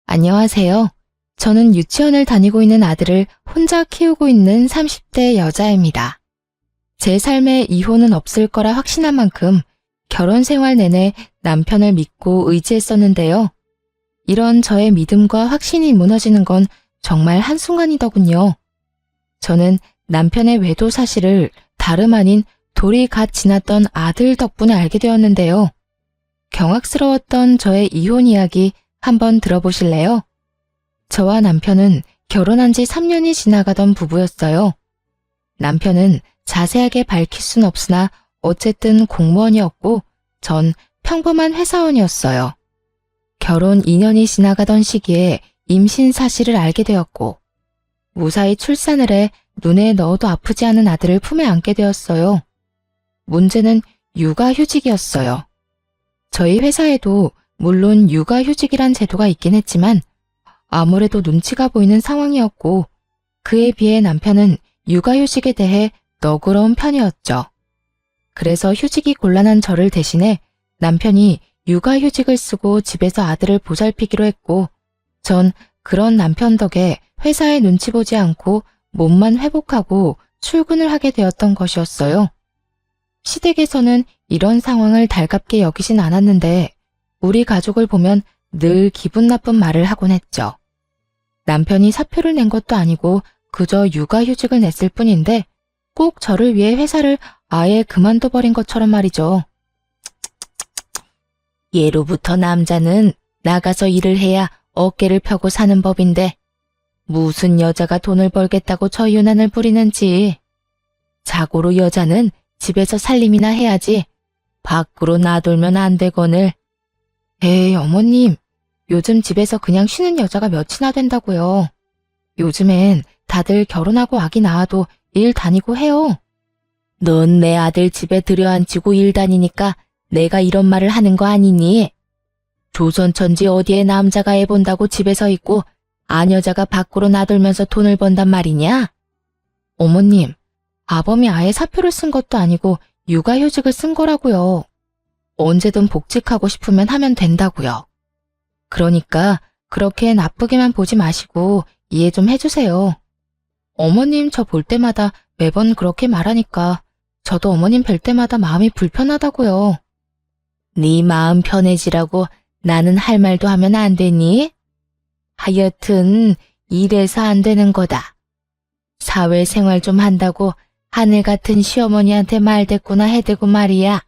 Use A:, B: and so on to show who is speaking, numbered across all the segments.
A: 안녕하세요. 저는 유치원을 다니고 있는 아들을 혼자 키우고 있는 30대 여자입니다. 제 삶에 이혼은 없을 거라 확신한 만큼 결혼 생활 내내 남편을 믿고 의지했었는데요. 이런 저의 믿음과 확신이 무너지는 건 정말 한순간이더군요. 저는 남편의 외도 사실을 다름 아닌 돌이 갓 지났던 아들 덕분에 알게 되었는데요. 경악스러웠던 저의 이혼 이야기 한번 들어보실래요? 저와 남편은 결혼한 지 3년이 지나가던 부부였어요. 남편은 자세하게 밝힐 순 없으나 어쨌든 공무원이었고 전 평범한 회사원이었어요. 결혼 2년이 지나가던 시기에 임신 사실을 알게 되었고 무사히 출산을 해 눈에 넣어도 아프지 않은 아들을 품에 안게 되었어요. 문제는 육아휴직이었어요. 저희 회사에도 물론 육아휴직이란 제도가 있긴 했지만 아무래도 눈치가 보이는 상황이었고 그에 비해 남편은 육아휴직에 대해 너그러운 편이었죠. 그래서 휴직이 곤란한 저를 대신해 남편이 육아휴직을 쓰고 집에서 아들을 보살피기로 했고 전 그런 남편 덕에 회사에 눈치 보지 않고 몸만 회복하고 출근을 하게 되었던 것이었어요. 시댁에서는 이런 상황을 달갑게 여기진 않았는데 우리 가족을 보면 늘 기분 나쁜 말을 하곤 했죠. 남편이 사표를 낸 것도 아니고 그저 육아휴직을 냈을 뿐인데 꼭 저를 위해 회사를 아예 그만둬버린 것처럼 말이죠. 예로부터 남자는 나가서 일을 해야 어깨를 펴고 사는 법인데 무슨 여자가 돈을 벌겠다고 저 유난을 부리는지. 자고로 여자는 집에서 살림이나 해야지 밖으로 나돌면 안 되거늘. 에이 어머님, 요즘 집에서 그냥 쉬는 여자가 몇이나 된다고요. 요즘엔 다들 결혼하고 아기 낳아도 일 다니고 해요. 넌 내 아들 집에 들여앉히고 일 다니니까 내가 이런 말을 하는 거 아니니? 조선천지 어디에 남자가 애 본다고 집에서 있고 아녀자가 밖으로 나돌면서 돈을 번단 말이냐? 어머님, 아범이 아예 사표를 쓴 것도 아니고 육아휴직을 쓴 거라고요. 언제든 복직하고 싶으면 하면 된다고요. 그러니까 그렇게 나쁘게만 보지 마시고 이해 좀 해주세요. 어머님 저 볼 때마다 매번 그렇게 말하니까 저도 어머님 뵐 때마다 마음이 불편하다고요. 네 마음 편해지라고 나는 할 말도 하면 안 되니? 하여튼 이래서 안 되는 거다. 사회생활 좀 한다고 하늘 같은 시어머니한테 말대꾸나 해대고 말이야.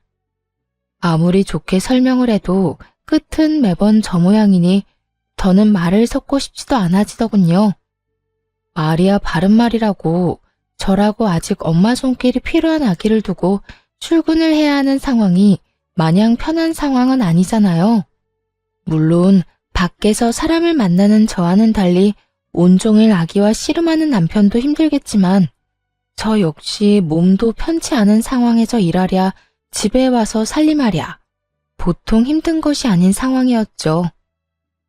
A: 아무리 좋게 설명을 해도 끝은 매번 저 모양이니 더는 말을 섞고 싶지도 않아지더군요. 말이야 바른 말이라고 저라고 아직 엄마 손길이 필요한 아기를 두고 출근을 해야 하는 상황이 마냥 편한 상황은 아니잖아요. 물론 밖에서 사람을 만나는 저와는 달리 온종일 아기와 씨름하는 남편도 힘들겠지만 저 역시 몸도 편치 않은 상황에서 일하랴 집에 와서 살림하랴 보통 힘든 것이 아닌 상황이었죠.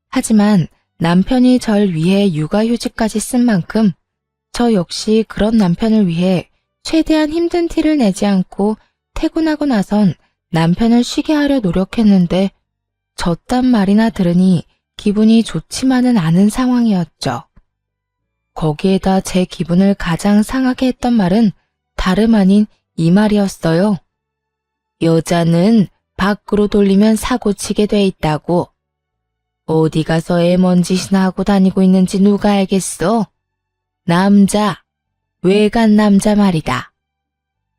A: 하지만 남편이 절 위해 육아휴직까지 쓴 만큼 저 역시 그런 남편을 위해 최대한 힘든 티를 내지 않고 퇴근하고 나선 남편을 쉬게 하려 노력했는데 저딴 말이나 들으니 기분이 좋지만은 않은 상황이었죠. 거기에다 제 기분을 가장 상하게 했던 말은 다름 아닌 이 말이었어요. 여자는 밖으로 돌리면 사고치게 돼 있다고. 어디 가서 애 뭔 짓이나 하고 다니고 있는지 누가 알겠어? 남자, 외간 남자 말이다.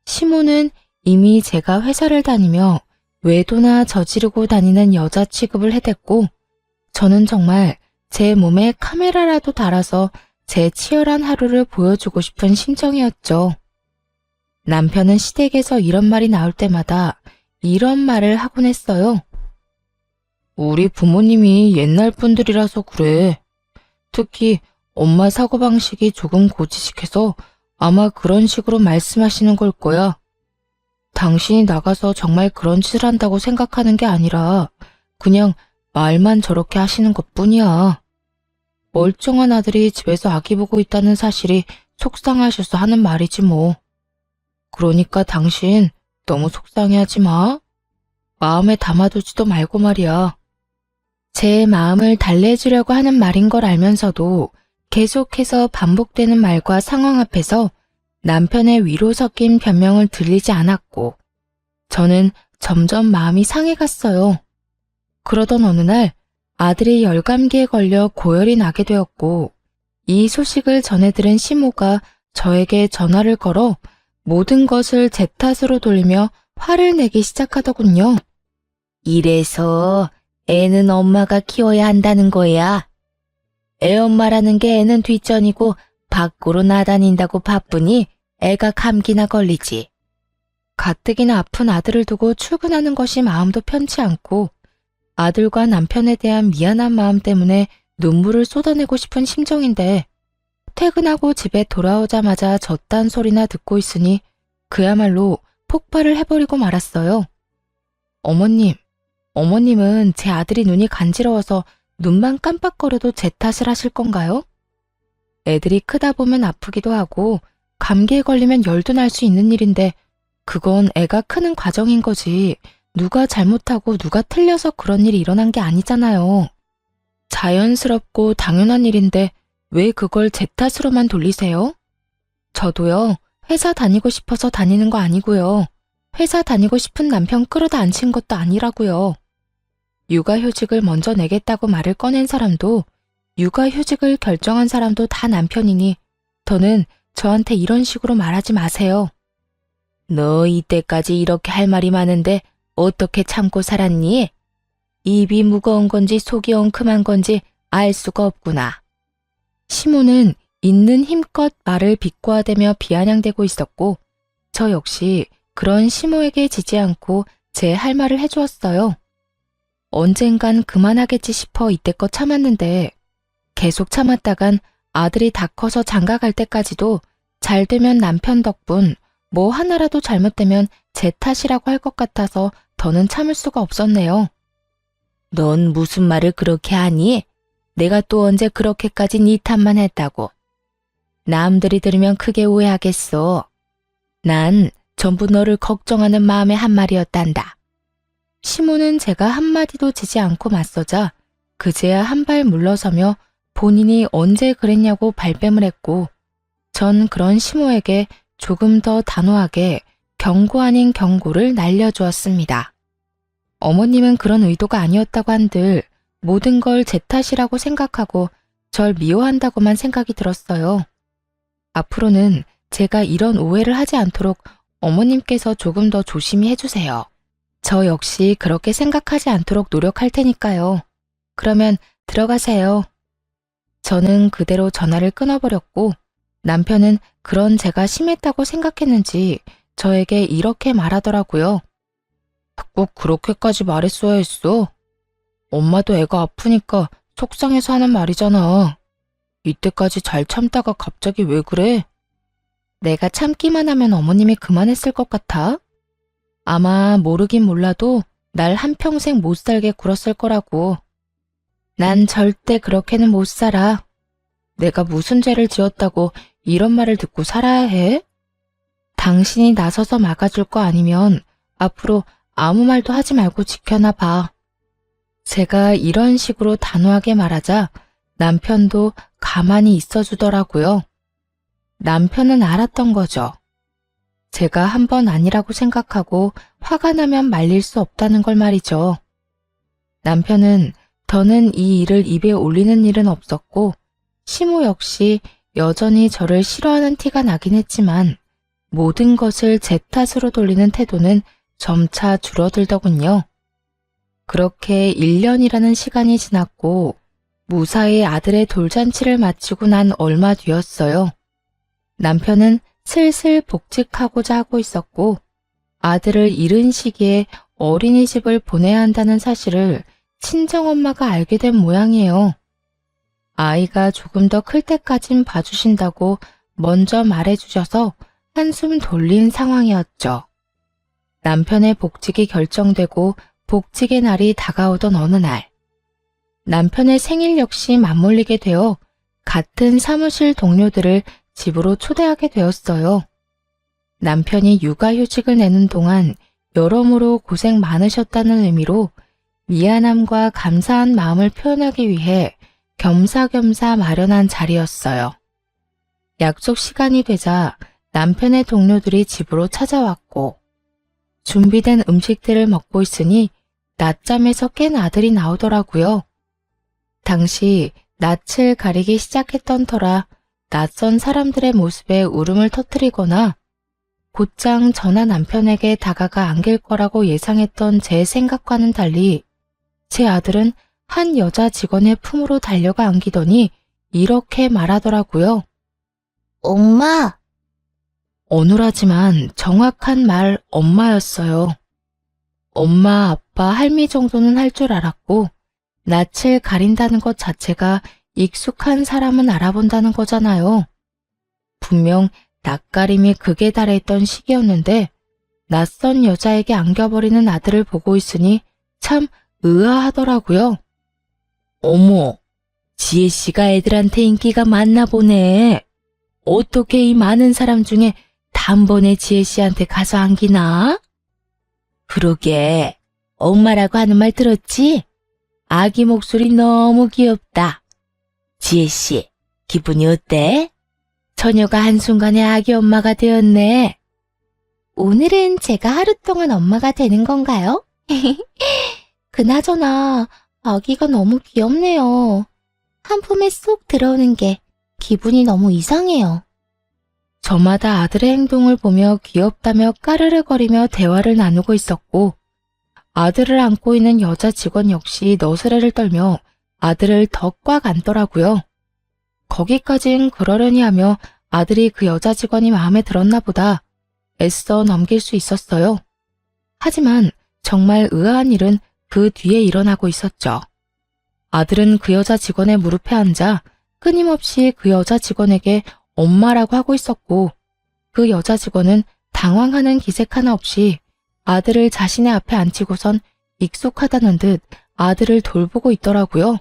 A: 시모는 이미 제가 회사를 다니며 외도나 저지르고 다니는 여자 취급을 해댔고 저는 정말 제 몸에 카메라라도 달아서 제 치열한 하루를 보여주고 싶은 심정이었죠. 남편은 시댁에서 이런 말이 나올 때마다 이런 말을 하곤 했어요. 우리 부모님이 옛날 분들이라서 그래. 특히 엄마 사고방식이 조금 고지식해서 아마 그런 식으로 말씀하시는 걸 거야. 당신이 나가서 정말 그런 짓을 한다고 생각하는 게 아니라 그냥 말만 저렇게 하시는 것뿐이야. 멀쩡한 아들이 집에서 아기 보고 있다는 사실이 속상하셔서 하는 말이지 뭐. 그러니까 당신 너무 속상해하지 마. 마음에 담아두지도 말고 말이야. 제 마음을 달래주려고 하는 말인 걸 알면서도 계속해서 반복되는 말과 상황 앞에서 남편의 위로 섞인 변명을 들리지 않았고 저는 점점 마음이 상해갔어요. 그러던 어느 날 아들이 열감기에 걸려 고열이 나게 되었고 이 소식을 전해 들은 시모가 저에게 전화를 걸어 모든 것을 제 탓으로 돌리며 화를 내기 시작하더군요. 이래서 애는 엄마가 키워야 한다는 거야. 애 엄마라는 게 애는 뒷전이고 밖으로 나다닌다고 바쁘니 애가 감기나 걸리지. 가뜩이나 아픈 아들을 두고 출근하는 것이 마음도 편치 않고 아들과 남편에 대한 미안한 마음 때문에 눈물을 쏟아내고 싶은 심정인데 퇴근하고 집에 돌아오자마자 저딴 소리나 듣고 있으니 그야말로 폭발을 해버리고 말았어요. 어머님은 제 아들이 눈이 간지러워서 눈만 깜빡거려도 제 탓을 하실 건가요? 애들이 크다 보면 아프기도 하고 감기에 걸리면 열도 날 수 있는 일인데 그건 애가 크는 과정인 거지 누가 잘못하고 누가 틀려서 그런 일이 일어난 게 아니잖아요. 자연스럽고 당연한 일인데 왜 그걸 제 탓으로만 돌리세요? 저도요, 회사 다니고 싶어서 다니는 거 아니고요. 회사 다니고 싶은 남편 끌어다 앉힌 것도 아니라고요. 육아휴직을 먼저 내겠다고 말을 꺼낸 사람도 육아휴직을 결정한 사람도 다 남편이니 더는 저한테 이런 식으로 말하지 마세요. 너 이때까지 이렇게 할 말이 많은데 어떻게 참고 살았니? 입이 무거운 건지 속이 엉큼한 건지 알 수가 없구나. 시모는 있는 힘껏 말을 비꼬아대며 비아냥대고 있었고 저 역시 그런 시모에게 지지 않고 제 할 말을 해주었어요. 언젠간 그만하겠지 싶어 이때껏 참았는데 계속 참았다간 아들이 다 커서 장가 갈 때까지도 잘 되면 남편 덕분 뭐 하나라도 잘못되면 제 탓이라고 할 것 같아서 더는 참을 수가 없었네요. 넌 무슨 말을 그렇게 하니? 내가 또 언제 그렇게까지 네 탓만 했다고. 남들이 들으면 크게 오해하겠어. 난 전부 너를 걱정하는 마음의 한 말이었단다. 시모는 제가 한마디도 지지 않고 맞서자 그제야 한 발 물러서며 본인이 언제 그랬냐고 발뺌을 했고 전 그런 시모에게 조금 더 단호하게 경고 아닌 경고를 날려주었습니다. 어머님은 그런 의도가 아니었다고 한들 모든 걸 제 탓이라고 생각하고 절 미워한다고만 생각이 들었어요. 앞으로는 제가 이런 오해를 하지 않도록 어머님께서 조금 더 조심히 해주세요. 저 역시 그렇게 생각하지 않도록 노력할 테니까요. 그러면 들어가세요. 저는 그대로 전화를 끊어버렸고 남편은 그런 제가 심했다고 생각했는지 저에게 이렇게 말하더라고요. 꼭 그렇게까지 말했어야 했어. 엄마도 애가 아프니까 속상해서 하는 말이잖아. 이때까지 잘 참다가 갑자기 왜 그래? 내가 참기만 하면 어머님이 그만했을 것 같아? 아마 모르긴 몰라도 날 한평생 못 살게 굴었을 거라고. 난 절대 그렇게는 못 살아. 내가 무슨 죄를 지었다고 이런 말을 듣고 살아야 해? 당신이 나서서 막아줄 거 아니면 앞으로 아무 말도 하지 말고 지켜나 봐. 제가 이런 식으로 단호하게 말하자 남편도 가만히 있어주더라고요. 남편은 알았던 거죠. 제가 한 번 아니라고 생각하고 화가 나면 말릴 수 없다는 걸 말이죠. 남편은 더는 이 일을 입에 올리는 일은 없었고 시모 역시 여전히 저를 싫어하는 티가 나긴 했지만 모든 것을 제 탓으로 돌리는 태도는 점차 줄어들더군요. 그렇게 1년이라는 시간이 지났고 무사히 아들의 돌잔치를 마치고 난 얼마 뒤였어요. 남편은 슬슬 복직하고자 하고 있었고 아들을 잃은 시기에 어린이집을 보내야 한다는 사실을 친정엄마가 알게 된 모양이에요. 아이가 조금 더 클 때까진 봐주신다고 먼저 말해주셔서 한숨 돌린 상황이었죠. 남편의 복직이 결정되고 복직의 날이 다가오던 어느 날 남편의 생일 역시 맞물리게 되어 같은 사무실 동료들을 집으로 초대하게 되었어요. 남편이 육아휴직을 내는 동안 여러모로 고생 많으셨다는 의미로 미안함과 감사한 마음을 표현하기 위해 겸사겸사 마련한 자리였어요. 약속 시간이 되자 남편의 동료들이 집으로 찾아왔고 준비된 음식들을 먹고 있으니 낮잠에서 깬 아들이 나오더라고요. 당시 낯을 가리기 시작했던 터라 낯선 사람들의 모습에 울음을 터뜨리거나 곧장 전화 남편에게 다가가 안길 거라고 예상했던 제 생각과는 달리 제 아들은 한 여자 직원의 품으로 달려가 안기더니 이렇게 말하더라고요.
B: 엄마,
A: 어눌하지만 정확한 말 엄마였어요. 엄마, 아빠, 할미 정도는 할 줄 알았고 낯을 가린다는 것 자체가 익숙한 사람은 알아본다는 거잖아요. 분명 낯가림이 극에 달했던 시기였는데 낯선 여자에게 안겨버리는 아들을 보고 있으니 참 의아하더라고요. 어머, 지혜씨가 애들한테 인기가 많나 보네. 어떻게 이 많은 사람 중에 단번에 지혜씨한테 가서 안기나? 그러게, 엄마라고 하는 말 들었지? 아기 목소리 너무 귀엽다. 지혜씨, 기분이 어때? 처녀가 한순간에 아기 엄마가 되었네.
B: 오늘은 제가 하루 동안 엄마가 되는 건가요? 그나저나 아기가 너무 귀엽네요. 한 품에 쏙 들어오는 게 기분이 너무 이상해요.
A: 저마다 아들의 행동을 보며 귀엽다며 까르르거리며 대화를 나누고 있었고 아들을 안고 있는 여자 직원 역시 너스레를 떨며 아들을 더 꽉 안더라고요. 거기까진 그러려니 하며 아들이 그 여자 직원이 마음에 들었나 보다 애써 넘길 수 있었어요. 하지만 정말 의아한 일은 그 뒤에 일어나고 있었죠. 아들은 그 여자 직원의 무릎에 앉아 끊임없이 그 여자 직원에게 엄마라고 하고 있었고 그 여자 직원은 당황하는 기색 하나 없이 아들을 자신의 앞에 앉히고선 익숙하다는 듯 아들을 돌보고 있더라고요.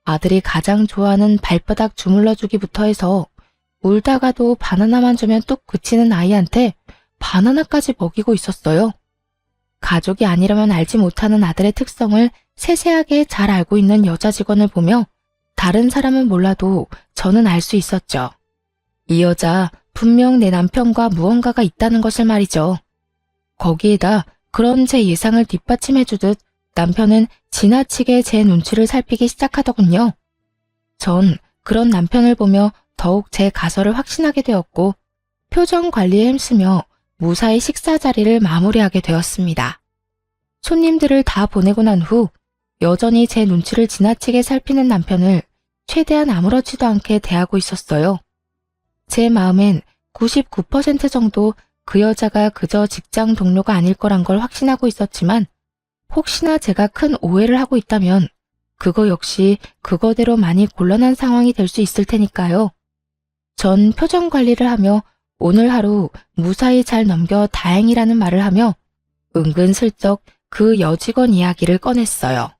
A: 아들이 가장 좋아하는 발바닥 주물러주기부터 해서 울다가도 바나나만 주면 뚝 그치는 아이한테 바나나까지 먹이고 있었어요. 가족이 아니라면 알지 못하는 아들의 특성을 세세하게 잘 알고 있는 여자 직원을 보며 다른 사람은 몰라도 저는 알 수 있었죠. 이 여자 분명 내 남편과 무언가가 있다는 것을 말이죠. 거기에다 그런 제 예상을 뒷받침해주듯 남편은 지나치게 제 눈치를 살피기 시작하더군요. 전 그런 남편을 보며 더욱 제 가설을 확신하게 되었고 표정 관리에 힘쓰며 무사히 식사 자리를 마무리하게 되었습니다. 손님들을 다 보내고 난 후 여전히 제 눈치를 지나치게 살피는 남편을 최대한 아무렇지도 않게 대하고 있었어요. 제 마음엔 99% 정도 그 여자가 그저 직장 동료가 아닐 거란 걸 확신하고 있었지만 혹시나 제가 큰 오해를 하고 있다면 그거 역시 그거대로 많이 곤란한 상황이 될 수 있을 테니까요. 전 표정 관리를 하며 오늘 하루 무사히 잘 넘겨 다행이라는 말을 하며 은근슬쩍 그 여직원 이야기를 꺼냈어요.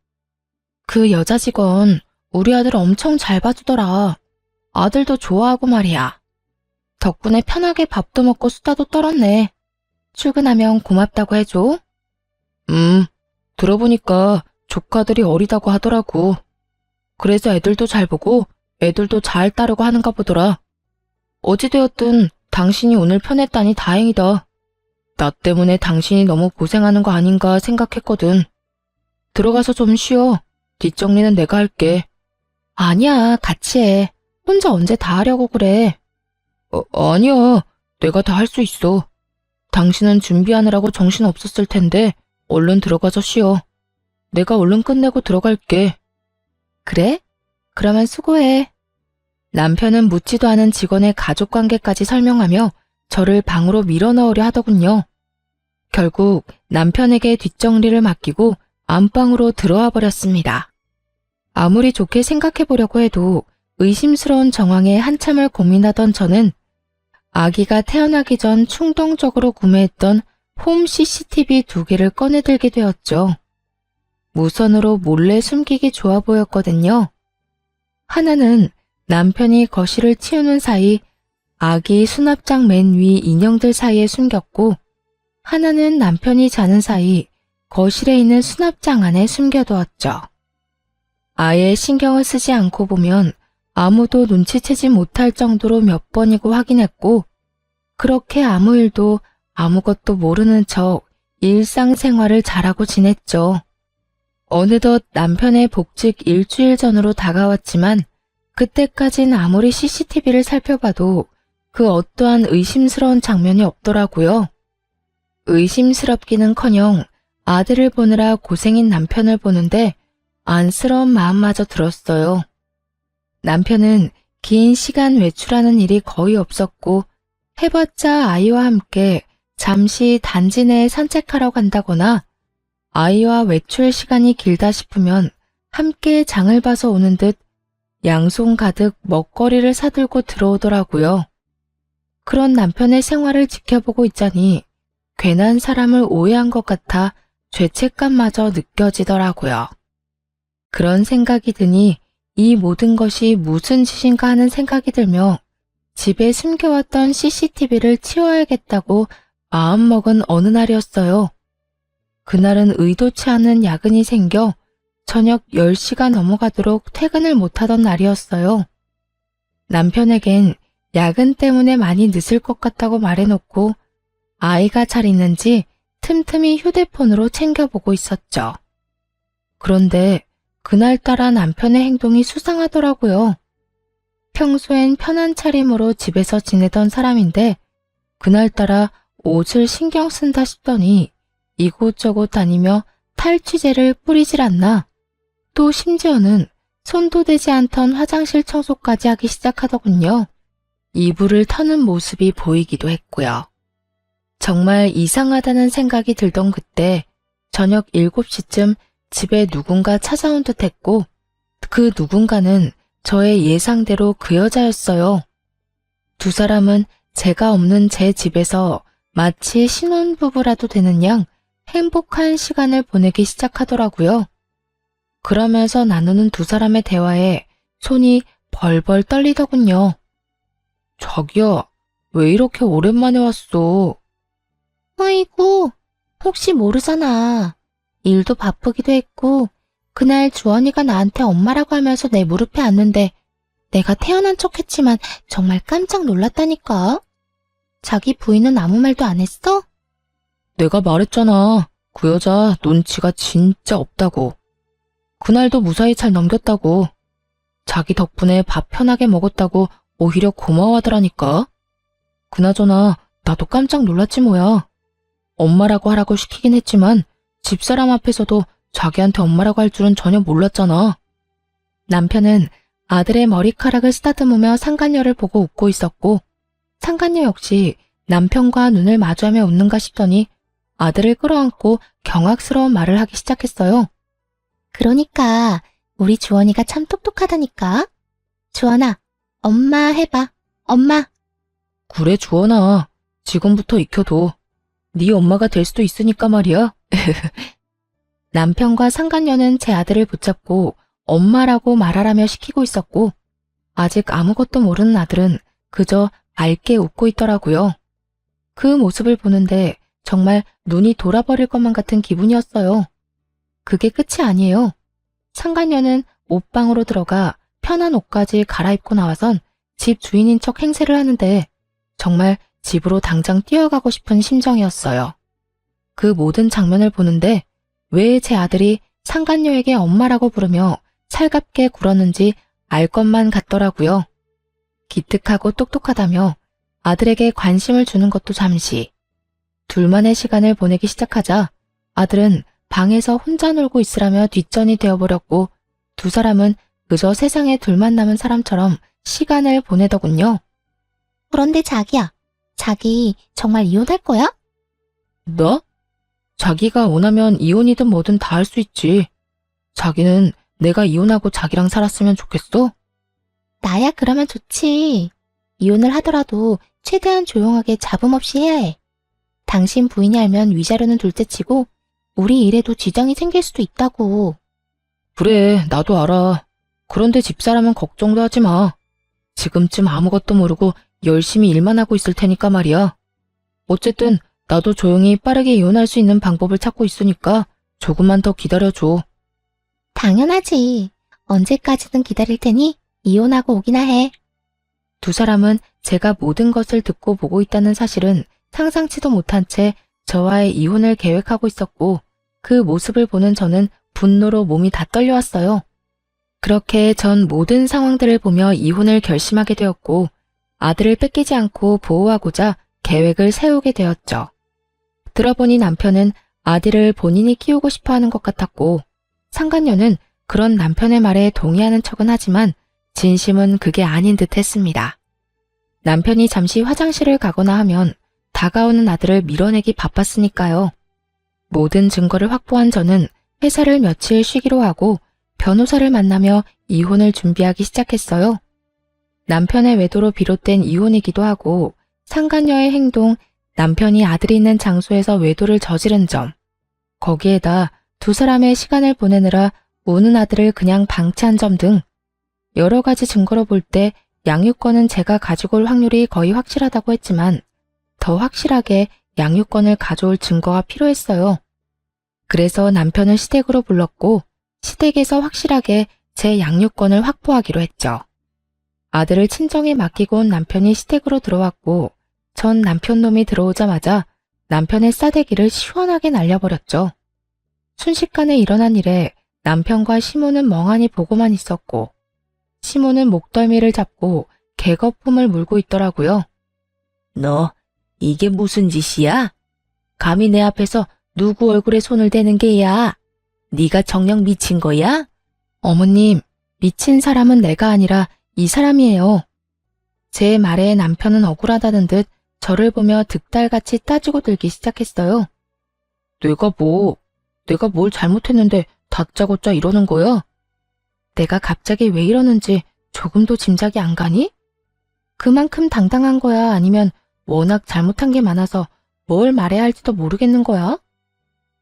A: 그 여자 직원 우리 아들 엄청 잘 봐주더라. 아들도 좋아하고 말이야. 덕분에 편하게 밥도 먹고 수다도 떨었네. 출근하면 고맙다고 해줘. 들어보니까 조카들이 어리다고 하더라고. 그래서 애들도 잘 보고 애들도 잘 따르고 하는가 보더라. 어찌되었든 당신이 오늘 편했다니 다행이다. 나 때문에 당신이 너무 고생하는 거 아닌가 생각했거든. 들어가서 좀 쉬어. 뒷정리는 내가 할게. 아니야, 같이 해. 혼자 언제 다 하려고 그래. 아니야. 내가 다 할 수 있어. 당신은 준비하느라고 정신 없었을 텐데 얼른 들어가서 쉬어. 내가 얼른 끝내고 들어갈게. 그래? 그러면 수고해. 남편은 묻지도 않은 직원의 가족관계까지 설명하며 저를 방으로 밀어넣으려 하더군요. 결국 남편에게 뒷정리를 맡기고 안방으로 들어와 버렸습니다. 아무리 좋게 생각해보려고 해도 의심스러운 정황에 한참을 고민하던 저는 아기가 태어나기 전 충동적으로 구매했던 홈 CCTV 2개를 꺼내들게 되었죠. 무선으로 몰래 숨기기 좋아 보였거든요. 하나는 남편이 거실을 치우는 사이 아기 수납장 맨 위 인형들 사이에 숨겼고 하나는 남편이 자는 사이 거실에 있는 수납장 안에 숨겨두었죠. 아예 신경을 쓰지 않고 보면 아무도 눈치채지 못할 정도로 몇 번이고 확인했고, 그렇게 아무 일도 아무것도 모르는 척 일상생활을 잘하고 지냈죠. 어느덧 남편의 복직 일주일 전으로 다가왔지만 그때까진 아무리 CCTV를 살펴봐도 그 어떠한 의심스러운 장면이 없더라고요. 의심스럽기는커녕 아들을 보느라 고생인 남편을 보는데 안쓰러운 마음마저 들었어요. 남편은 긴 시간 외출하는 일이 거의 없었고 해봤자 아이와 함께 잠시 단지 내에 산책하러 간다거나 아이와 외출 시간이 길다 싶으면 함께 장을 봐서 오는 듯 양손 가득 먹거리를 사들고 들어오더라고요. 그런 남편의 생활을 지켜보고 있자니 괜한 사람을 오해한 것 같아 죄책감마저 느껴지더라고요. 그런 생각이 드니 이 모든 것이 무슨 짓인가 하는 생각이 들며 집에 숨겨왔던 CCTV를 치워야겠다고 마음먹은 어느 날이었어요. 그날은 의도치 않은 야근이 생겨 저녁 10시가 넘어가도록 퇴근을 못하던 날이었어요. 남편에겐 야근 때문에 많이 늦을 것 같다고 말해놓고 아이가 잘 있는지 틈틈이 휴대폰으로 챙겨보고 있었죠. 그런데 그날따라 남편의 행동이 수상하더라고요. 평소엔 편한 차림으로 집에서 지내던 사람인데 그날따라 옷을 신경 쓴다 싶더니 이곳저곳 다니며 탈취제를 뿌리질 않나. 또 심지어는 손도 대지 않던 화장실 청소까지 하기 시작하더군요. 이불을 터는 모습이 보이기도 했고요. 정말 이상하다는 생각이 들던 그때 저녁 7시쯤 집에 누군가 찾아온 듯 했고 그 누군가는 저의 예상대로 그 여자였어요. 두 사람은 제가 없는 제 집에서 마치 신혼부부라도 되는 양 행복한 시간을 보내기 시작하더라고요. 그러면서 나누는 두 사람의 대화에 손이 벌벌 떨리더군요. 자기야, 왜 이렇게 오랜만에 왔어?
B: 아이고, 혹시 모르잖아. 일도 바쁘기도 했고, 그날 주원이가 나한테 엄마라고 하면서 내 무릎에 앉는데 내가 태어난 척 했지만 정말 깜짝 놀랐다니까. 자기 부인은 아무 말도 안 했어?
A: 내가 말했잖아. 그 여자 눈치가 진짜 없다고. 그날도 무사히 잘 넘겼다고. 자기 덕분에 밥 편하게 먹었다고 오히려 고마워하더라니까. 그나저나 나도 깜짝 놀랐지 뭐야. 엄마라고 하라고 시키긴 했지만 집사람 앞에서도 자기한테 엄마라고 할 줄은 전혀 몰랐잖아. 남편은 아들의 머리카락을 쓰다듬으며 상간녀를 보고 웃고 있었고 상간녀 역시 남편과 눈을 마주하며 웃는가 싶더니 아들을 끌어안고 경악스러운 말을 하기 시작했어요.
B: 그러니까 우리 주원이가 참 똑똑하다니까. 주원아, 엄마 해봐. 엄마.
A: 그래 주원아, 지금부터 익혀둬. 네 엄마가 될 수도 있으니까 말이야. 남편과 상간녀는 제 아들을 붙잡고 엄마라고 말하라며 시키고 있었고 아직 아무것도 모르는 아들은 그저 맑게 웃고 있더라고요. 그 모습을 보는데 정말 눈이 돌아버릴 것만 같은 기분이었어요. 그게 끝이 아니에요. 상간녀는 옷방으로 들어가 편한 옷까지 갈아입고 나와선 집 주인인 척 행세를 하는데 정말 집으로 당장 뛰어가고 싶은 심정이었어요. 그 모든 장면을 보는데 왜 제 아들이 상간녀에게 엄마라고 부르며 살갑게 굴었는지 알 것만 같더라고요. 기특하고 똑똑하다며 아들에게 관심을 주는 것도 잠시. 둘만의 시간을 보내기 시작하자 아들은 방에서 혼자 놀고 있으라며 뒷전이 되어버렸고 두 사람은 그저 세상에 둘만 남은 사람처럼 시간을 보내더군요.
B: 그런데 자기야, 자기 정말 이혼할 거야?
A: 너? 자기가 원하면 이혼이든 뭐든 다 할 수 있지. 자기는 내가 이혼하고 자기랑 살았으면 좋겠어?
B: 나야 그러면 좋지. 이혼을 하더라도 최대한 조용하게 잡음 없이 해야 해. 당신 부인이 알면 위자료는 둘째치고 우리 일에도 지장이 생길 수도 있다고.
A: 그래, 나도 알아. 그런데 집사람은 걱정도 하지 마. 지금쯤 아무것도 모르고 열심히 일만 하고 있을 테니까 말이야. 어쨌든 나도 조용히 빠르게 이혼할 수 있는 방법을 찾고 있으니까 조금만 더 기다려줘.
B: 당연하지. 언제까지든 기다릴 테니 이혼하고 오기나 해.
A: 두 사람은 제가 모든 것을 듣고 보고 있다는 사실은 상상치도 못한 채 저와의 이혼을 계획하고 있었고 그 모습을 보는 저는 분노로 몸이 다 떨려왔어요. 그렇게 전 모든 상황들을 보며 이혼을 결심하게 되었고 아들을 뺏기지 않고 보호하고자 계획을 세우게 되었죠. 들어보니 남편은 아들을 본인이 키우고 싶어 하는 것 같았고 상간녀는 그런 남편의 말에 동의하는 척은 하지만 진심은 그게 아닌 듯 했습니다. 남편이 잠시 화장실을 가거나 하면 다가오는 아들을 밀어내기 바빴으니까요. 모든 증거를 확보한 저는 회사를 며칠 쉬기로 하고 변호사를 만나며 이혼을 준비하기 시작했어요. 남편의 외도로 비롯된 이혼이기도 하고 상간녀의 행동, 남편이 아들이 있는 장소에서 외도를 저지른 점, 거기에다 두 사람의 시간을 보내느라 우는 아들을 그냥 방치한 점 등 여러 가지 증거로 볼 때 양육권은 제가 가지고 올 확률이 거의 확실하다고 했지만 더 확실하게 양육권을 가져올 증거가 필요했어요. 그래서 남편을 시댁으로 불렀고 시댁에서 확실하게 제 양육권을 확보하기로 했죠. 아들을 친정에 맡기고 온 남편이 시댁으로 들어왔고 전 남편 놈이 들어오자마자 남편의 싸대기를 시원하게 날려버렸죠. 순식간에 일어난 일에 남편과 시모는 멍하니 보고만 있었고 시모는 목덜미를 잡고 개거품을 물고 있더라고요. 너 이게 무슨 짓이야? 감히 내 앞에서 누구 얼굴에 손을 대는 게야? 네가 정녕 미친 거야? 어머님, 미친 사람은 내가 아니라 이 사람이에요. 제 말에 남편은 억울하다는 듯 저를 보며 득달같이 따지고 들기 시작했어요. 내가 뭘 잘못했는데 다짜고짜 이러는 거야? 내가 갑자기 왜 이러는지 조금도 짐작이 안 가니? 그만큼 당당한 거야? 아니면 워낙 잘못한 게 많아서 뭘 말해야 할지도 모르겠는 거야?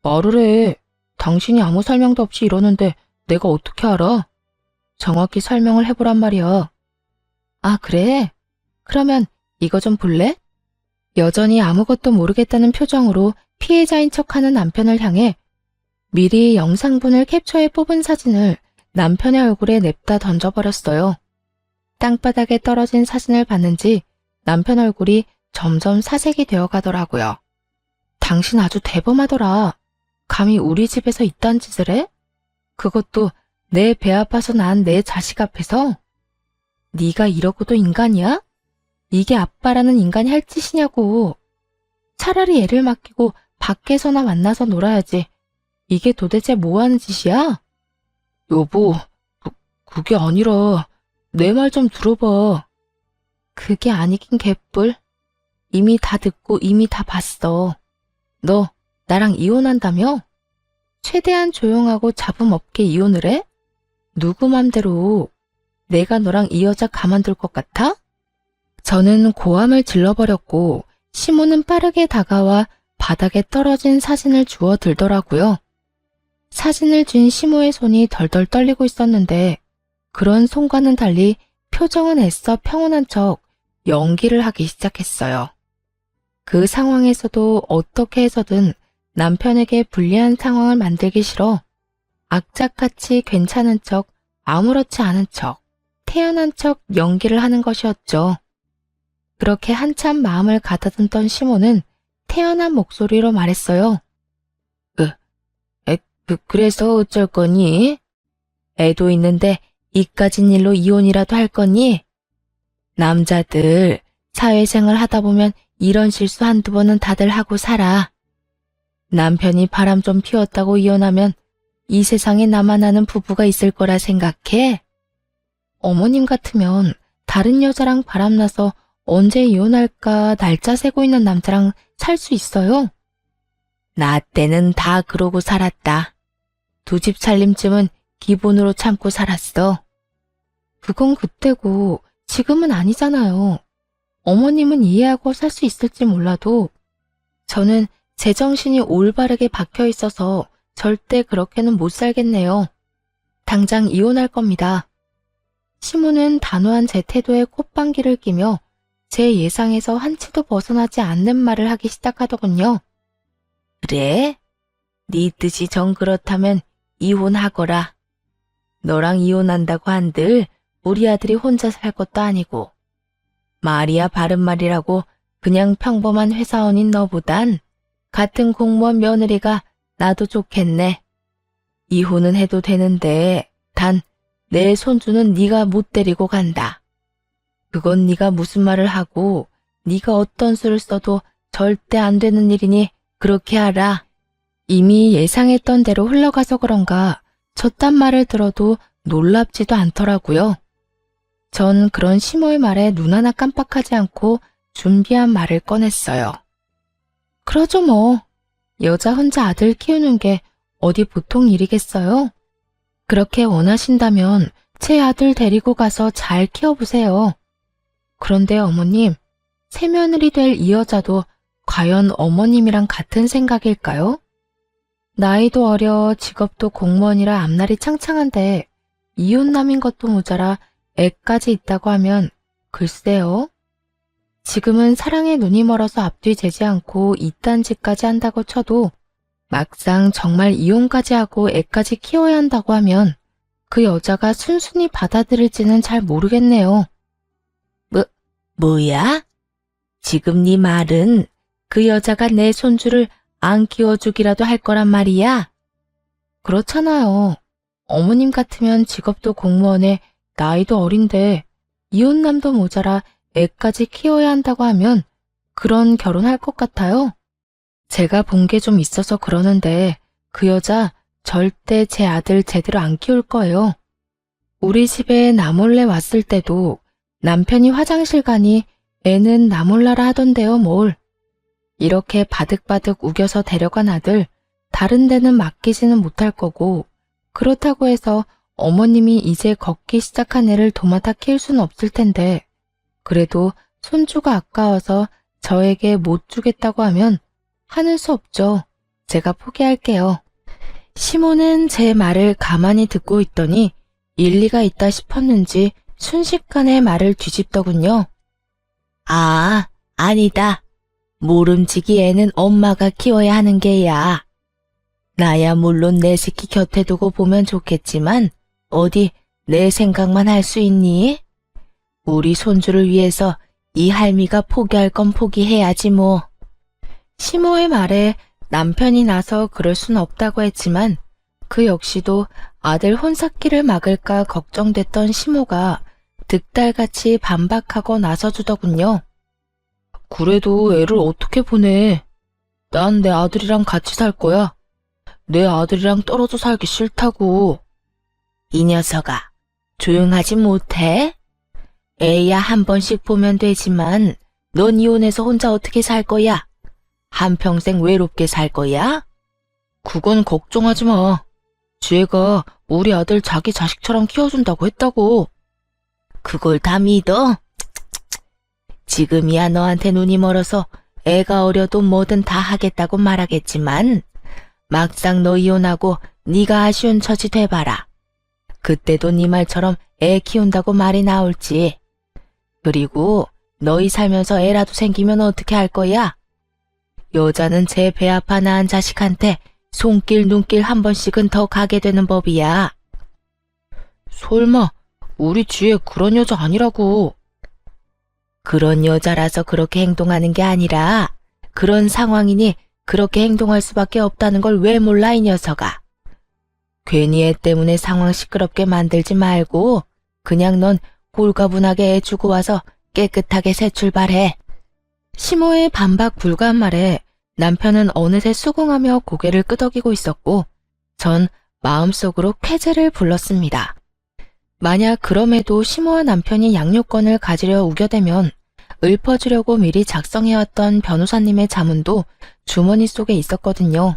A: 말을 해. 당신이 아무 설명도 없이 이러는데 내가 어떻게 알아? 정확히 설명을 해보란 말이야. 아, 그래? 그러면 이거 좀 볼래? 여전히 아무것도 모르겠다는 표정으로 피해자인 척하는 남편을 향해 미리 영상분을 캡처해 뽑은 사진을 남편의 얼굴에 냅다 던져버렸어요. 땅바닥에 떨어진 사진을 봤는지 남편 얼굴이 점점 사색이 되어 가더라고요. 당신 아주 대범하더라. 감히 우리 집에서 이딴 짓을 해? 그것도 내 배 아파서 난 내 자식 앞에서? 네가 이러고도 인간이야? 이게 아빠라는 인간이 할 짓이냐고. 차라리 애를 맡기고 밖에서나 만나서 놀아야지. 이게 도대체 뭐 하는 짓이야? 여보, 그게 아니라 내 말 좀 들어봐. 그게 아니긴 개뿔. 이미 다 듣고 이미 다 봤어. 너 나랑 이혼한다며? 최대한 조용하고 잡음 없게 이혼을 해? 누구 맘대로. 내가 너랑 이 여자 가만둘 것 같아? 저는 고함을 질러버렸고 시모는 빠르게 다가와 바닥에 떨어진 사진을 주워 들더라고요. 사진을 쥔 시모의 손이 덜덜 떨리고 있었는데 그런 손과는 달리 표정은 애써 평온한 척 연기를 하기 시작했어요. 그 상황에서도 어떻게 해서든 남편에게 불리한 상황을 만들기 싫어 악착같이 괜찮은 척, 아무렇지 않은 척, 태연한 척 연기를 하는 것이었죠. 그렇게 한참 마음을 가다듬던 시모는 태연한 목소리로 말했어요. 그래서 어쩔 거니? 애도 있는데 이까진 일로 이혼이라도 할 거니? 남자들 사회생활 하다 보면 이런 실수 한두 번은 다들 하고 살아. 남편이 바람 좀 피웠다고 이혼하면 이 세상에 나만 아는 부부가 있을 거라 생각해? 어머님 같으면 다른 여자랑 바람나서 언제 이혼할까 날짜 세고 있는 남자랑 살 수 있어요? 나 때는 다 그러고 살았다. 두 집 살림쯤은 기본으로 참고 살았어. 그건 그때고 지금은 아니잖아요. 어머님은 이해하고 살 수 있을지 몰라도 저는 제정신이 올바르게 박혀 있어서 절대 그렇게는 못 살겠네요. 당장 이혼할 겁니다. 시모는 단호한 제 태도에 콧방귀를 끼며 제 예상에서 한치도 벗어나지 않는 말을 하기 시작하더군요. 그래? 네 뜻이 정 그렇다면 이혼하거라. 너랑 이혼한다고 한들 우리 아들이 혼자 살 것도 아니고. 말이야 바른 말이라고 그냥 평범한 회사원인 너보단 같은 공무원 며느리가 나도 좋겠네. 이혼은 해도 되는데 단 내 손주는 네가 못 데리고 간다. 그건 네가 무슨 말을 하고 네가 어떤 수를 써도 절대 안 되는 일이니 그렇게 하라. 이미 예상했던 대로 흘러가서 그런가 저딴 말을 들어도 놀랍지도 않더라고요. 전 그런 시모의 말에 눈 하나 깜빡하지 않고 준비한 말을 꺼냈어요. 그러죠 뭐. 여자 혼자 아들 키우는 게 어디 보통 일이겠어요? 그렇게 원하신다면 제 아들 데리고 가서 잘 키워보세요. 그런데 어머님, 새며느리 될 이 여자도 과연 어머님이랑 같은 생각일까요? 나이도 어려 직업도 공무원이라 앞날이 창창한데 이혼남인 것도 모자라 애까지 있다고 하면 글쎄요. 지금은 사랑에 눈이 멀어서 앞뒤 재지 않고 이딴 짓까지 한다고 쳐도 막상 정말 이혼까지 하고 애까지 키워야 한다고 하면 그 여자가 순순히 받아들일지는 잘 모르겠네요. 뭐야? 지금 네 말은 그 여자가 내 손주를 안 키워주기라도 할 거란 말이야? 그렇잖아요. 어머님 같으면 직업도 공무원에 나이도 어린데 이혼남도 모자라 애까지 키워야 한다고 하면 그런 결혼할 것 같아요. 제가 본 게 좀 있어서 그러는데 그 여자 절대 제 아들 제대로 안 키울 거예요. 우리 집에 나 몰래 왔을 때도 남편이 화장실 가니 애는 나 몰라라 하던데요, 뭘. 이렇게 바득바득 우겨서 데려간 아들 다른 데는 맡기지는 못할 거고 그렇다고 해서 어머님이 이제 걷기 시작한 애를 도맡아 키울 수는 없을 텐데 그래도 손주가 아까워서 저에게 못 주겠다고 하면 하는 수 없죠. 제가 포기할게요. 시모는 제 말을 가만히 듣고 있더니 일리가 있다 싶었는지 순식간에 말을 뒤집더군요. 아, 아니다. 모름지기 애는 엄마가 키워야 하는 게야. 나야 물론 내 새끼 곁에 두고 보면 좋겠지만 어디 내 생각만 할 수 있니? 우리 손주를 위해서 이 할미가 포기할 건 포기해야지 뭐. 시모의 말에 남편이 나서 그럴 순 없다고 했지만 그 역시도 아들 혼삭기를 막을까 걱정됐던 시모가 득달같이 반박하고 나서주더군요. 그래도 애를 어떻게 보내? 난 내 아들이랑 같이 살 거야. 내 아들이랑 떨어져 살기 싫다고. 이 녀석아, 조용하지 못해? 애야 한 번씩 보면 되지만 넌 이혼해서 혼자 어떻게 살 거야? 한평생 외롭게 살 거야? 그건 걱정하지 마. 쥐애가 우리 아들 자기 자식처럼 키워준다고 했다고. 그걸 다 믿어? 지금이야 너한테 눈이 멀어서 애가 어려도 뭐든 다 하겠다고 말하겠지만 막상 너 이혼하고 네가 아쉬운 처지 돼봐라. 그때도 네 말처럼 애 키운다고 말이 나올지. 그리고 너희 살면서 애라도 생기면 어떻게 할 거야? 여자는 제 배 아파 낳은 자식한테 손길 눈길 한 번씩은 더 가게 되는 법이야. 설마 우리 쥐애 그런 여자 아니라고. 그런 여자라서 그렇게 행동하는 게 아니라 그런 상황이니 그렇게 행동할 수밖에 없다는 걸 왜 몰라 이 녀석아. 괜히 애 때문에 상황 시끄럽게 만들지 말고 그냥 넌 홀가분하게 애 주고 와서 깨끗하게 새 출발해. 시모의 반박 불가한 말에 남편은 어느새 수긍하며 고개를 끄덕이고 있었고 전 마음속으로 쾌재를 불렀습니다. 만약 그럼에도 시모와 남편이 양육권을 가지려 우겨대면 읊어주려고 미리 작성해왔던 변호사님의 자문도 주머니 속에 있었거든요.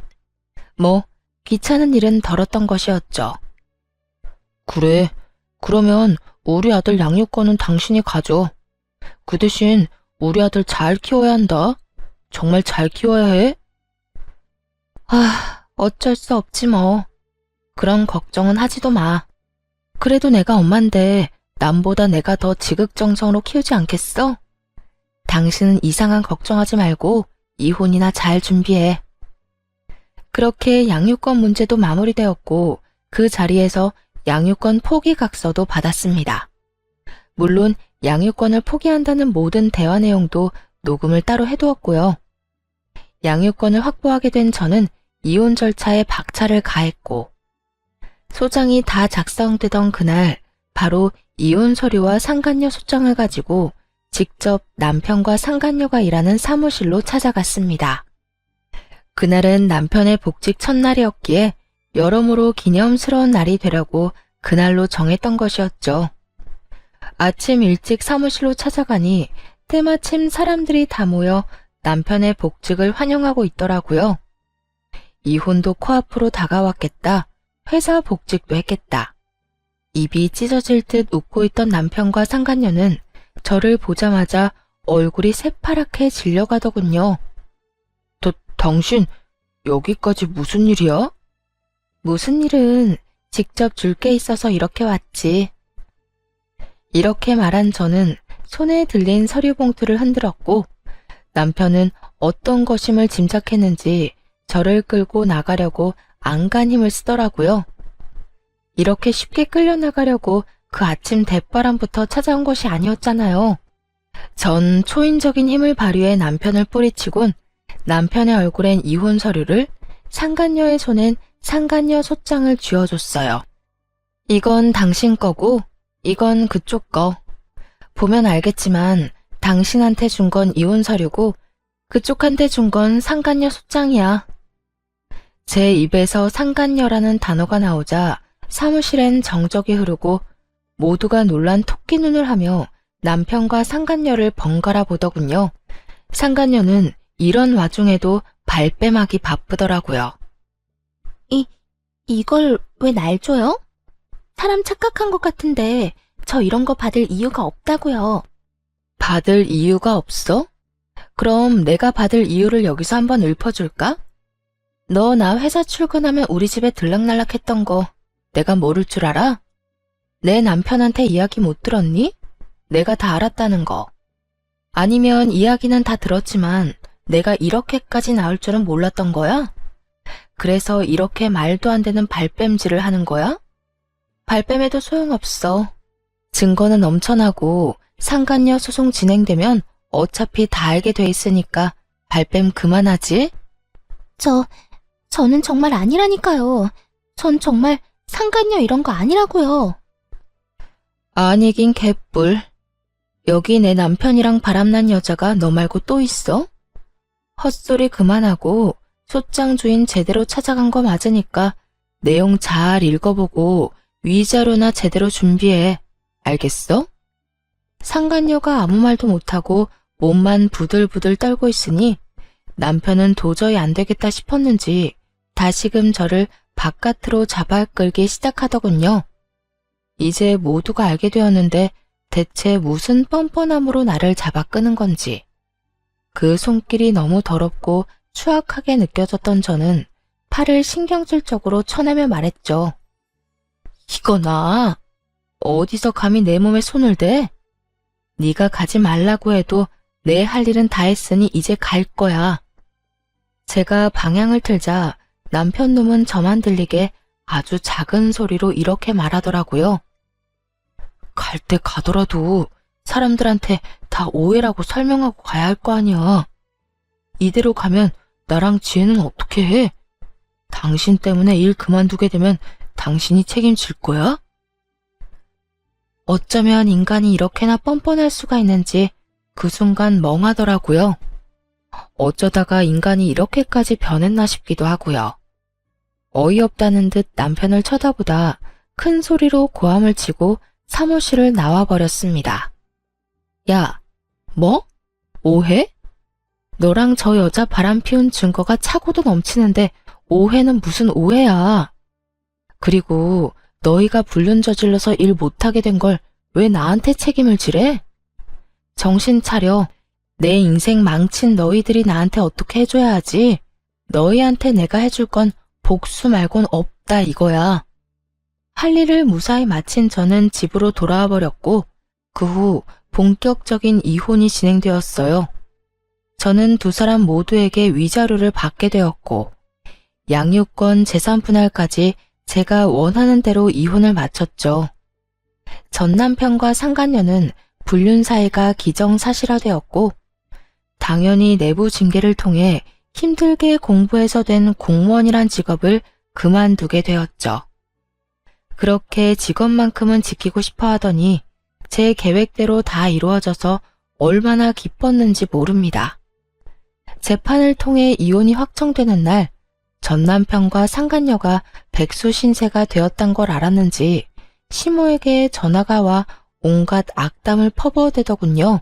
A: 뭐 귀찮은 일은 덜었던 것이었죠. 그래, 그러면 우리 아들 양육권은 당신이 가져. 그 대신 우리 아들 잘 키워야 한다. 정말 잘 키워야 해? 어쩔 수 없지 뭐. 그런 걱정은 하지도 마. 그래도 내가 엄만데 남보다 내가 더 지극정성으로 키우지 않겠어? 당신은 이상한 걱정하지 말고 이혼이나 잘 준비해. 그렇게 양육권 문제도 마무리되었고 그 자리에서 양육권 포기 각서도 받았습니다. 물론 양육권을 포기한다는 모든 대화 내용도 녹음을 따로 해두었고요. 양육권을 확보하게 된 저는 이혼 절차에 박차를 가했고 소장이 다 작성되던 그날 바로 이혼 서류와 상간녀 소장을 가지고 직접 남편과 상간녀가 일하는 사무실로 찾아갔습니다. 그날은 남편의 복직 첫날이었기에 여러모로 기념스러운 날이 되려고 그날로 정했던 것이었죠. 아침 일찍 사무실로 찾아가니 때마침 사람들이 다 모여 남편의 복직을 환영하고 있더라고요. 이혼도 코앞으로 다가왔겠다. 회사 복직도 했겠다. 입이 찢어질 듯 웃고 있던 남편과 상간녀는 저를 보자마자 얼굴이 새파랗게 질려가더군요. 당신 여기까지 무슨 일이야? 무슨 일은 직접 줄 게 있어서 이렇게 왔지. 이렇게 말한 저는 손에 들린 서류 봉투를 흔들었고 남편은 어떤 것임을 짐작했는지 저를 끌고 나가려고 안간 힘을 쓰더라고요. 이렇게 쉽게 끌려나가려고 그 아침 대바람부터 찾아온 것이 아니었잖아요. 전 초인적인 힘을 발휘해 남편을 뿌리치곤 남편의 얼굴엔 이혼 서류를, 상간녀의 손엔 상간녀 소장을 쥐어줬어요. 이건 당신 거고 이건 그쪽 거. 보면 알겠지만 당신한테 준 건 이혼 서류고 그쪽한테 준 건 상간녀 소장이야. 제 입에서 상간녀라는 단어가 나오자 사무실엔 정적이 흐르고 모두가 놀란 토끼 눈을 하며 남편과 상간녀를 번갈아 보더군요. 상간녀는 이런 와중에도 발뺌하기 바쁘더라고요.
B: 이걸 왜 날 줘요? 사람 착각한 것 같은데 저 이런 거 받을 이유가 없다고요.
A: 받을 이유가 없어? 그럼 내가 받을 이유를 여기서 한번 읊어줄까? 너 나 회사 출근하면 우리 집에 들락날락했던 거 내가 모를 줄 알아? 내 남편한테 이야기 못 들었니? 내가 다 알았다는 거. 아니면 이야기는 다 들었지만 내가 이렇게까지 나올 줄은 몰랐던 거야? 그래서 이렇게 말도 안 되는 발뺌질을 하는 거야? 발뺌해도 소용없어. 증거는 넘쳐나고 상간녀 소송 진행되면 어차피 다 알게 돼 있으니까 발뺌 그만하지?
B: 저는 정말 아니라니까요. 전 정말 상간녀 이런 거 아니라고요.
A: 아니긴 개뿔. 여기 내 남편이랑 바람난 여자가 너 말고 또 있어? 헛소리 그만하고 소장 주인 제대로 찾아간 거 맞으니까 내용 잘 읽어보고 위자료나 제대로 준비해. 알겠어? 상간녀가 아무 말도 못하고 몸만 부들부들 떨고 있으니 남편은 도저히 안 되겠다 싶었는지 다시금 저를 바깥으로 잡아 끌기 시작하더군요. 이제 모두가 알게 되었는데 대체 무슨 뻔뻔함으로 나를 잡아 끄는 건지. 그 손길이 너무 더럽고 추악하게 느껴졌던 저는 팔을 신경질적으로 쳐내며 말했죠. 이거나 어디서 감히 내 몸에 손을 대? 네가 가지 말라고 해도 내 할 일은 다 했으니 이제 갈 거야. 제가 방향을 틀자 남편 놈은 저만 들리게 아주 작은 소리로 이렇게 말하더라고요. 갈 때 가더라도 사람들한테 다 오해라고 설명하고 가야 할 거 아니야. 이대로 가면 나랑 지혜는 어떻게 해? 당신 때문에 일 그만두게 되면 당신이 책임질 거야? 어쩌면 인간이 이렇게나 뻔뻔할 수가 있는지 그 순간 멍하더라고요. 어쩌다가 인간이 이렇게까지 변했나 싶기도 하고요. 어이없다는 듯 남편을 쳐다보다 큰 소리로 고함을 치고 사무실을 나와버렸습니다. 야, 뭐? 오해? 너랑 저 여자 바람 피운 증거가 차고도 넘치는데 오해는 무슨 오해야. 그리고 너희가 불륜 저질러서 일 못하게 된 걸 왜 나한테 책임을 지래? 정신 차려. 내 인생 망친 너희들이 나한테 어떻게 해줘야 하지. 너희한테 내가 해줄 건 복수 말곤 없다 이거야. 할 일을 무사히 마친 저는 집으로 돌아와 버렸고 그 후 본격적인 이혼이 진행되었어요. 저는 두 사람 모두에게 위자료를 받게 되었고 양육권 재산 분할까지 제가 원하는 대로 이혼을 마쳤죠. 전 남편과 상간녀는 불륜 사이가 기정사실화되었고 당연히 내부 징계를 통해 힘들게 공부해서 된 공무원이란 직업을 그만두게 되었죠. 그렇게 직업만큼은 지키고 싶어 하더니 제 계획대로 다 이루어져서 얼마나 기뻤는지 모릅니다. 재판을 통해 이혼이 확정되는 날 전 남편과 상간녀가 백수 신세가 되었단 걸 알았는지 시모에게 전화가 와 온갖 악담을 퍼부어대더군요.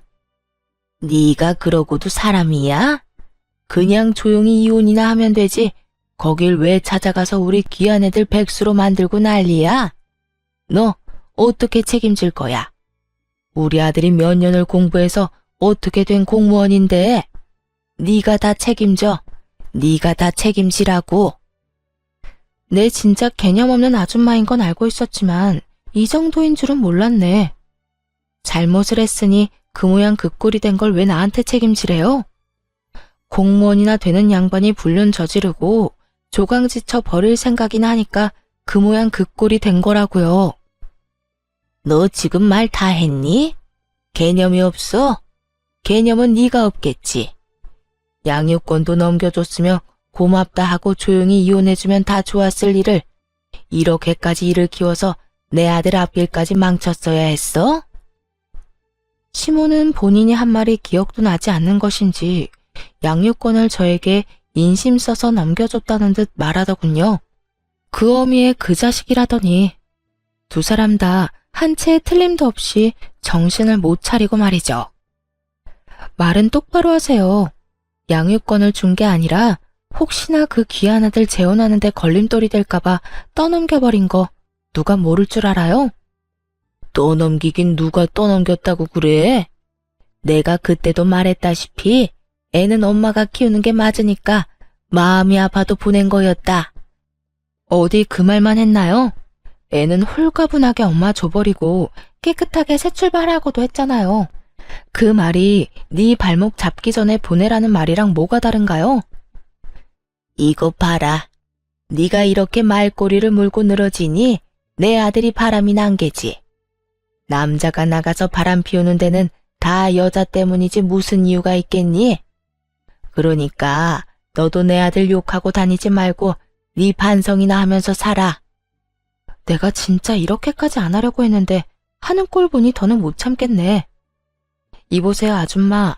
A: 네가 그러고도 사람이야? 그냥 조용히 이혼이나 하면 되지. 거길 왜 찾아가서 우리 귀한 애들 백수로 만들고 난리야? 너 어떻게 책임질 거야? 우리 아들이 몇 년을 공부해서 어떻게 된 공무원인데? 네가 다 책임져. 네가 다 책임지라고. 내 진짜 개념 없는 아줌마인 건 알고 있었지만 이 정도인 줄은 몰랐네. 잘못을 했으니 그 모양 그 꼴이 된 걸 왜 나한테 책임지래요? 공무원이나 되는 양반이 불륜 저지르고 조강지쳐 버릴 생각이나 하니까 그 모양 그 꼴이 된 거라고요. 너 지금 말 다 했니? 개념이 없어? 개념은 네가 없겠지. 양육권도 넘겨줬으면 고맙다 하고 조용히 이혼해주면 다 좋았을 일을 이렇게까지 일을 키워서 내 아들 앞길까지 망쳤어야 했어? 시모는 본인이 한 말이 기억도 나지 않는 것인지 양육권을 저에게 인심 써서 넘겨줬다는 듯 말하더군요. 그 어미의 그 자식이라더니 두 사람 다 한 채의 틀림도 없이 정신을 못 차리고 말이죠. 말은 똑바로 하세요. 양육권을 준 게 아니라 혹시나 그 귀한 아들 재혼하는 데 걸림돌이 될까봐 떠넘겨버린 거 누가 모를 줄 알아요? 떠넘기긴 누가 떠넘겼다고 그래? 내가 그때도 말했다시피 애는 엄마가 키우는 게 맞으니까 마음이 아파도 보낸 거였다. 어디 그 말만 했나요? 애는 홀가분하게 엄마 줘버리고 깨끗하게 새 출발하고도 했잖아요. 그 말이 네 발목 잡기 전에 보내라는 말이랑 뭐가 다른가요? 이거 봐라. 네가 이렇게 말꼬리를 물고 늘어지니 내 아들이 바람이 난 게지. 남자가 나가서 바람 피우는 데는 다 여자 때문이지 무슨 이유가 있겠니? 그러니까 너도 내 아들 욕하고 다니지 말고 네 반성이나 하면서 살아. 내가 진짜 이렇게까지 안 하려고 했는데 하는 꼴 보니 더는 못 참겠네. 이보세요 아줌마.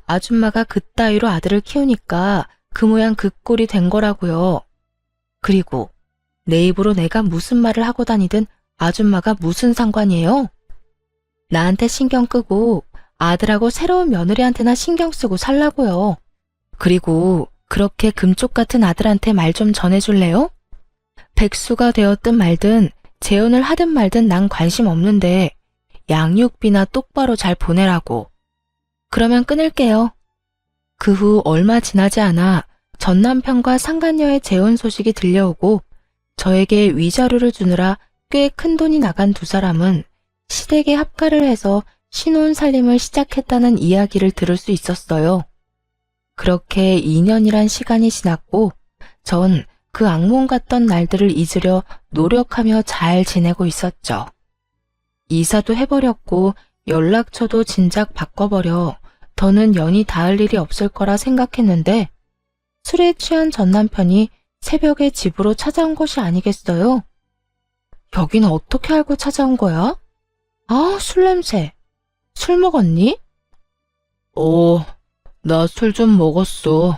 A: 아줌마가 그따위로 아들을 키우니까 그 모양 그 꼴이 된 거라고요. 그리고 내 입으로 내가 무슨 말을 하고 다니든 아줌마가 무슨 상관이에요? 나한테 신경 끄고 아들하고 새로운 며느리한테나 신경 쓰고 살라고요. 그리고 그렇게 금쪽 같은 아들한테 말 좀 전해줄래요? 백수가 되었든 말든 재혼을 하든 말든 난 관심 없는데 양육비나 똑바로 잘 보내라고. 그러면 끊을게요. 그 후 얼마 지나지 않아 전 남편과 상간녀의 재혼 소식이 들려오고 저에게 위자료를 주느라 꽤 큰 돈이 나간 두 사람은 시댁에 합가를 해서 신혼 살림을 시작했다는 이야기를 들을 수 있었어요. 그렇게 2년이란 시간이 지났고 전 그 악몽 같던 날들을 잊으려 노력하며 잘 지내고 있었죠. 이사도 해버렸고 연락처도 진작 바꿔버려 더는 연이 닿을 일이 없을 거라 생각했는데 술에 취한 전 남편이 새벽에 집으로 찾아온 것이 아니겠어요? 여기는 어떻게 알고 찾아온 거야? 아, 술 냄새. 술 먹었니?
C: 나 술 좀 먹었어.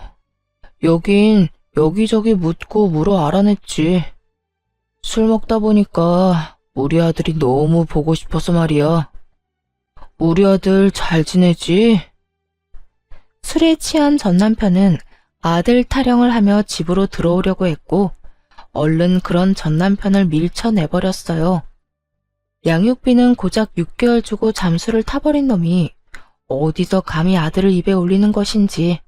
C: 여긴 여기저기 묻고 물어 알아냈지. 술 먹다 보니까 우리 아들이 너무 보고 싶어서 말이야. 우리 아들 잘 지내지?
A: 술에 취한 전 남편은 아들 타령을 하며 집으로 들어오려고 했고 얼른 그런 전 남편을 밀쳐내버렸어요. 양육비는 고작 6개월 주고 잠수를 타버린 놈이 어디서 감히 아들을 입에 올리는 것인지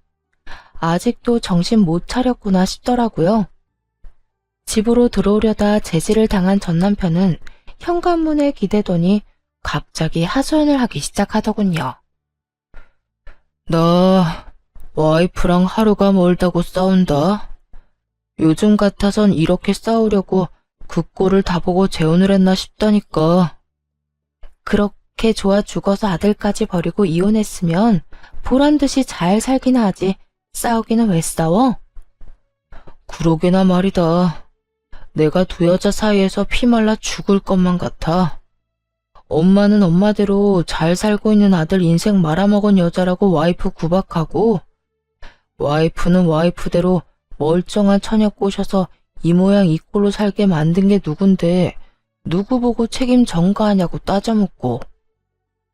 A: 아직도 정신 못 차렸구나 싶더라고요. 집으로 들어오려다 제지를 당한 전 남편은 현관문에 기대더니 갑자기 하소연을 하기 시작하더군요.
C: 나 와이프랑 하루가 멀다고 싸운다. 요즘 같아선 이렇게 싸우려고 그 꼴을 다 보고 재혼을 했나 싶다니까.
A: 그렇게 좋아 죽어서 아들까지 버리고 이혼했으면 보란듯이 잘 살기나 하지. 싸우기는 왜 싸워?
C: 그러게나 말이다. 내가 두 여자 사이에서 피말라 죽을 것만 같아. 엄마는 엄마대로 잘 살고 있는 아들 인생 말아먹은 여자라고 와이프 구박하고, 와이프는 와이프대로 멀쩡한 처녀 꼬셔서 이 모양 이 꼴로 살게 만든 게 누군데 누구 보고 책임 전가하냐고 따져묻고,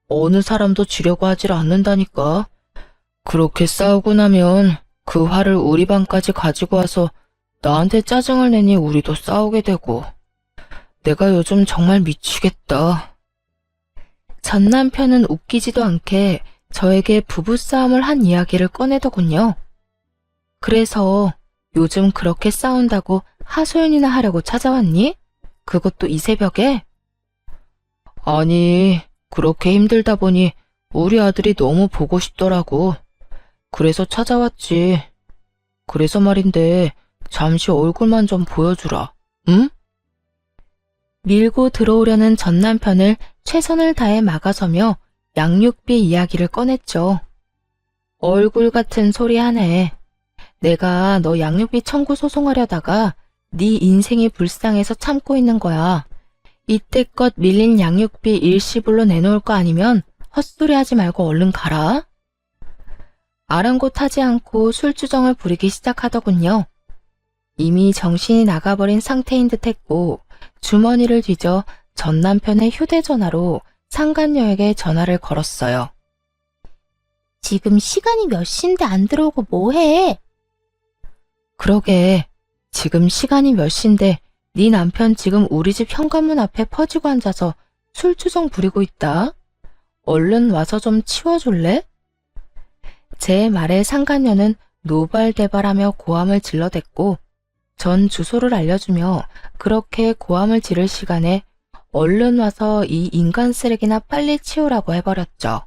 C: 어느 사람도 지려고 하질 않는다니까. 그렇게 싸우고 나면 그 화를 우리 방까지 가지고 와서 나한테 짜증을 내니 우리도 싸우게 되고. 내가 요즘 정말 미치겠다.
A: 전 남편은 웃기지도 않게 저에게 부부싸움을 한 이야기를 꺼내더군요. 그래서 요즘 그렇게 싸운다고 하소연이나 하려고 찾아왔니? 그것도 이 새벽에?
C: 아니, 그렇게 힘들다 보니 우리 아들이 너무 보고 싶더라고. 그래서 찾아왔지. 그래서 말인데 잠시 얼굴만 좀 보여주라. 응?
A: 밀고 들어오려는 전 남편을 최선을 다해 막아서며 양육비 이야기를 꺼냈죠. 얼굴 같은 소리 하네. 내가 너 양육비 청구 소송하려다가 네 인생이 불쌍해서 참고 있는 거야. 이때껏 밀린 양육비 일시불로 내놓을 거 아니면 헛소리 하지 말고 얼른 가라. 아랑곳하지 않고 술주정을 부리기 시작하더군요. 이미 정신이 나가버린 상태인 듯했고 주머니를 뒤져 전 남편의 휴대전화로 상간녀에게 전화를 걸었어요.
B: 지금 시간이 몇 시인데 안 들어오고 뭐해?
A: 그러게, 지금 시간이 몇 시인데 네 남편 지금 우리 집 현관문 앞에 퍼지고 앉아서 술주정 부리고 있다. 얼른 와서 좀 치워줄래? 제 말에 상간녀는 노발대발하며 고함을 질러댔고 전 주소를 알려주며 그렇게 고함을 지를 시간에 얼른 와서 이 인간 쓰레기나 빨리 치우라고 해버렸죠.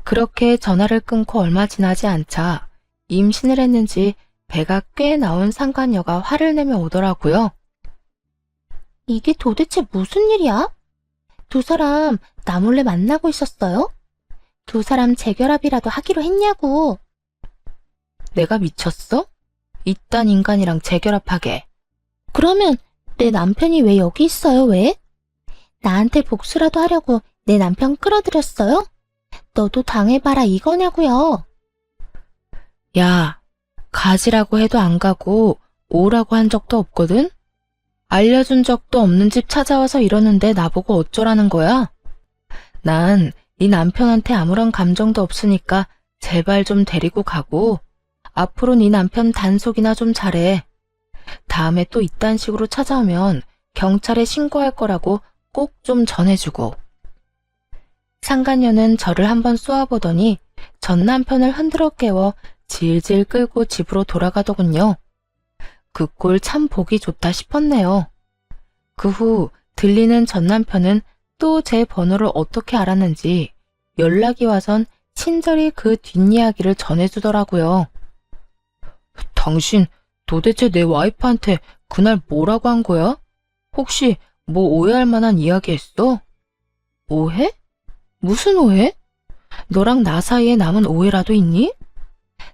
A: 그렇게 전화를 끊고 얼마 지나지 않자 임신을 했는지 배가 꽤 나온 상간녀가 화를 내며 오더라고요.
B: 이게 도대체 무슨 일이야? 두 사람 나 몰래 만나고 있었어요? 두 사람 재결합이라도 하기로 했냐고.
A: 내가 미쳤어? 이딴 인간이랑 재결합하게.
B: 그러면 내 남편이 왜 여기 있어요, 왜? 나한테 복수라도 하려고 내 남편 끌어들였어요? 너도 당해봐라 이거냐고요.
A: 야, 가지라고 해도 안 가고 오라고 한 적도 없거든? 알려준 적도 없는 집 찾아와서 이러는데 나보고 어쩌라는 거야? 난 네 남편한테 아무런 감정도 없으니까 제발 좀 데리고 가고 앞으로 네 남편 단속이나 좀 잘해. 다음에 또 이딴 식으로 찾아오면 경찰에 신고할 거라고 꼭 좀 전해주고. 상간녀는 저를 한번 쏘아보더니 전 남편을 흔들어 깨워 질질 끌고 집으로 돌아가더군요. 그 꼴 참 보기 좋다 싶었네요. 그 후 들리는 전 남편은 또 제 번호를 어떻게 알았는지 연락이 와선 친절히 그 뒷이야기를 전해주더라고요.
C: 당신 도대체 내 와이프한테 그날 뭐라고 한 거야? 혹시 뭐 오해할 만한 이야기 했어?
A: 오해? 무슨 오해? 너랑 나 사이에 남은 오해라도 있니?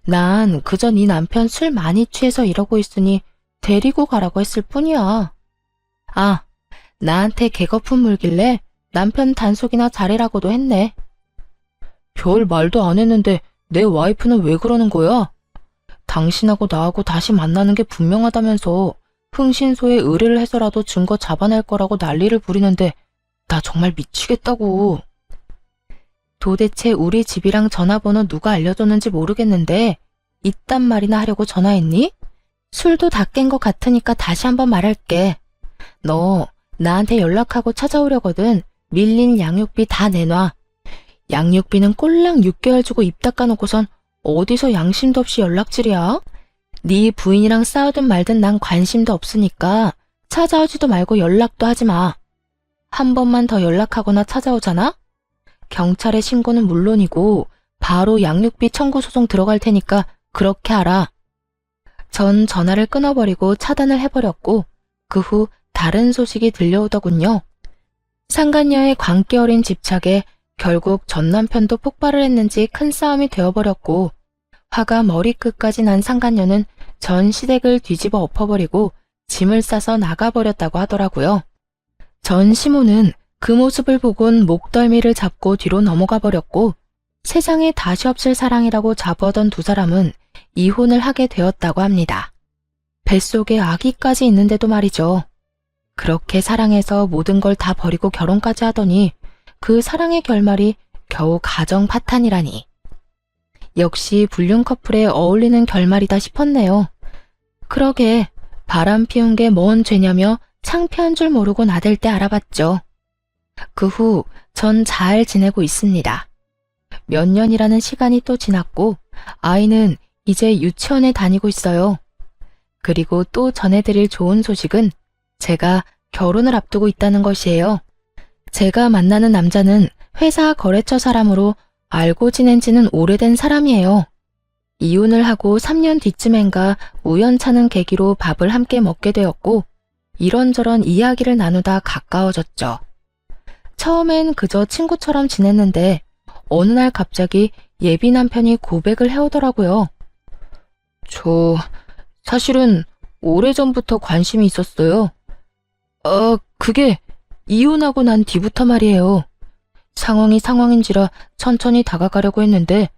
A: 난 그저 네 남편 술 많이 취해서 이러고 있으니 데리고 가라고 했을 뿐이야. 아, 나한테 개거품 물길래 남편 단속이나 잘해라고도 했네.
C: 별 말도 안 했는데 내 와이프는 왜 그러는 거야? 당신하고 나하고 다시 만나는 게 분명하다면서 흥신소에 의뢰를 해서라도 증거 잡아낼 거라고 난리를 부리는데 나 정말 미치겠다고.
A: 도대체 우리 집이랑 전화번호 누가 알려줬는지 모르겠는데 이딴 말이나 하려고 전화했니? 술도 다 깬 것 같으니까 다시 한번 말할게. 너 나한테 연락하고 찾아오려거든 밀린 양육비 다 내놔. 양육비는 꼴랑 6개월 주고 입 닦아놓고선 어디서 양심도 없이 연락질이야? 네 부인이랑 싸우든 말든 난 관심도 없으니까 찾아오지도 말고 연락도 하지 마. 한 번만 더 연락하거나 찾아오잖아? 경찰에 신고는 물론이고 바로 양육비 청구 소송 들어갈 테니까 그렇게 알아. 전 전화를 끊어버리고 차단을 해버렸고 그 후 다른 소식이 들려오더군요. 상간녀의 광기 어린 집착에 결국 전 남편도 폭발을 했는지 큰 싸움이 되어버렸고 화가 머리끝까지 난 상간녀는 전 시댁을 뒤집어 엎어버리고 짐을 싸서 나가버렸다고 하더라고요. 전 시모는 그 모습을 보곤 목덜미를 잡고 뒤로 넘어가 버렸고 세상에 다시 없을 사랑이라고 자부하던 두 사람은 이혼을 하게 되었다고 합니다. 뱃속에 아기까지 있는데도 말이죠. 그렇게 사랑해서 모든 걸 다 버리고 결혼까지 하더니 그 사랑의 결말이 겨우 가정 파탄이라니. 역시 불륜 커플에 어울리는 결말이다 싶었네요. 그러게 바람 피운 게 뭔 죄냐며 창피한 줄 모르고 나댈 때 알아봤죠. 그 후 전 잘 지내고 있습니다. 몇 년이라는 시간이 또 지났고 아이는 이제 유치원에 다니고 있어요. 그리고 또 전해드릴 좋은 소식은 제가 결혼을 앞두고 있다는 것이에요. 제가 만나는 남자는 회사 거래처 사람으로 알고 지낸 지는 오래된 사람이에요. 이혼을 하고 3년 뒤쯤엔가 우연찮은 계기로 밥을 함께 먹게 되었고 이런저런 이야기를 나누다 가까워졌죠. 처음엔 그저 친구처럼 지냈는데 어느 날 갑자기 예비 남편이 고백을 해오더라고요. 저 사실은 오래전부터 관심이 있었어요. 그게 이혼하고 난 뒤부터 말이에요. 상황이 상황인지라 천천히 다가가려고 했는데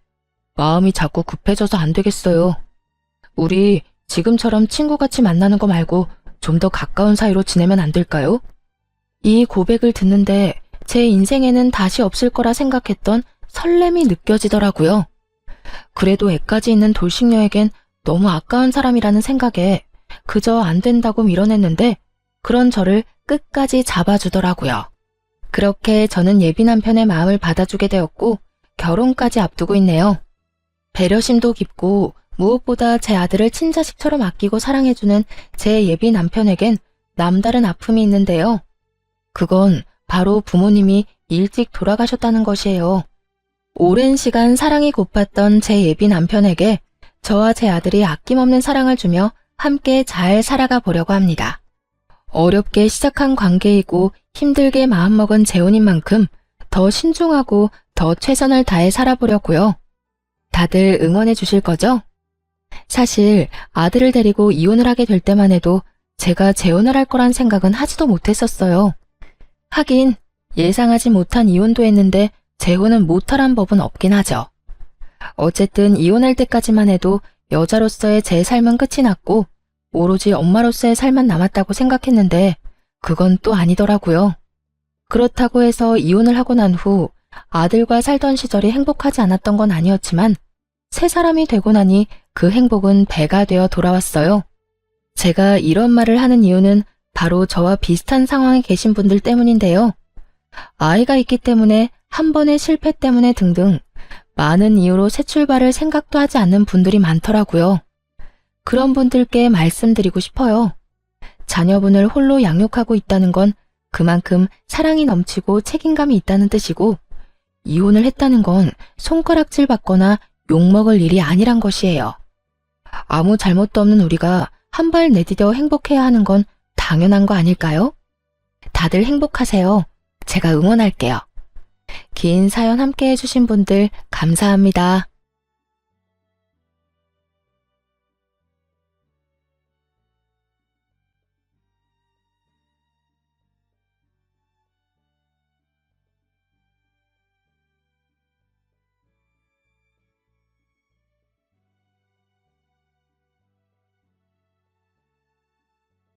A: 마음이 자꾸 급해져서 안 되겠어요. 우리 지금처럼 친구같이 만나는 거 말고 좀 더 가까운 사이로 지내면 안 될까요? 이 고백을 듣는데 제 인생에는 다시 없을 거라 생각했던 설렘이 느껴지더라고요. 그래도 애까지 있는 돌싱녀에겐 너무 아까운 사람이라는 생각에 그저 안 된다고 밀어냈는데 그런 저를 끝까지 잡아주더라고요. 그렇게 저는 예비 남편의 마음을 받아주게 되었고 결혼까지 앞두고 있네요. 배려심도 깊고 무엇보다 제 아들을 친자식처럼 아끼고 사랑해주는 제 예비 남편에겐 남다른 아픔이 있는데요. 그건 바로 부모님이 일찍 돌아가셨다는 것이에요. 오랜 시간 사랑이 고팠던 제 예비 남편에게 저와 제 아들이 아낌없는 사랑을 주며 함께 잘 살아가 보려고 합니다. 어렵게 시작한 관계이고 힘들게 마음먹은 재혼인 만큼 더 신중하고 더 최선을 다해 살아보려고요. 다들 응원해 주실 거죠? 사실 아들을 데리고 이혼을 하게 될 때만 해도 제가 재혼을 할 거란 생각은 하지도 못했었어요. 하긴 예상하지 못한 이혼도 했는데 재혼은 못하란 법은 없긴 하죠. 어쨌든 이혼할 때까지만 해도 여자로서의 제 삶은 끝이 났고 오로지 엄마로서의 삶만 남았다고 생각했는데 그건 또 아니더라고요. 그렇다고 해서 이혼을 하고 난 후 아들과 살던 시절이 행복하지 않았던 건 아니었지만 새 사람이 되고 나니 그 행복은 배가 되어 돌아왔어요. 제가 이런 말을 하는 이유는 바로 저와 비슷한 상황에 계신 분들 때문인데요. 아이가 있기 때문에 한 번의 실패 때문에 등등 많은 이유로 새 출발을 생각도 하지 않는 분들이 많더라고요. 그런 분들께 말씀드리고 싶어요. 자녀분을 홀로 양육하고 있다는 건 그만큼 사랑이 넘치고 책임감이 있다는 뜻이고 이혼을 했다는 건 손가락질 받거나 욕먹을 일이 아니란 것이에요. 아무 잘못도 없는 우리가 한 발 내디뎌 행복해야 하는 건 당연한 거 아닐까요? 다들 행복하세요. 제가 응원할게요. 긴 사연 함께 해주신 분들 감사합니다.